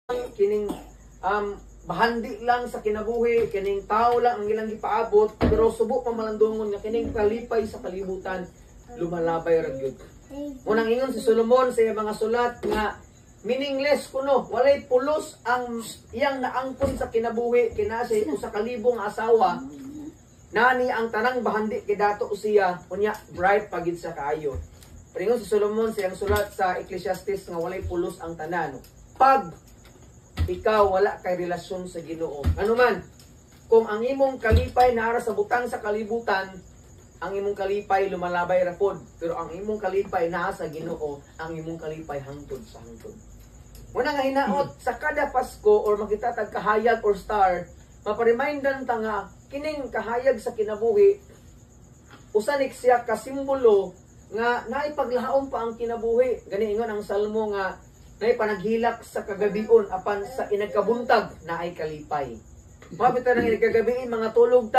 kining bahandi lang sa kinabuhi, kining tao lang ang ilang gipaabot, pero subo pa malandungon nga kining kalipay sa kalibutan lumalabay ra gyud. Unang ingon si Solomon sa iyang mga sulat nga meaningless kuno, walay pulos ang iyang naangkon sa kinabuhi kinasay usa ka libong asawa. Nani ang tanang bahandi kay dato siya, unya bright pagid sa kaayo. Ingon si Solomon sa iyang sulat sa Ecclesiastes nga walay pulos ang tanan. Pag ikaw wala kay relasyon sa Ginoo. Ano man, kung ang imong kalipay naara sa butang sa kalibutan, ang imong kalipay lumalabay ra pod. Pero ang imong kalipay naa sa Ginoo, ang imong kalipay hangtod sa hangtod. Muna nga hinaot sa kada Pasko or makita tag kahayag or star, maparemindan ta nga kining kahayag sa kinabuhi usanik siya ka simbolo nga naipaglaom pa ang kinabuhi. Gani ingon ang salmo nga nay panaghilak sa kagabion apan sa inagkabuntag na ay kalipay. Mabita nang inagkagabiin mga tulog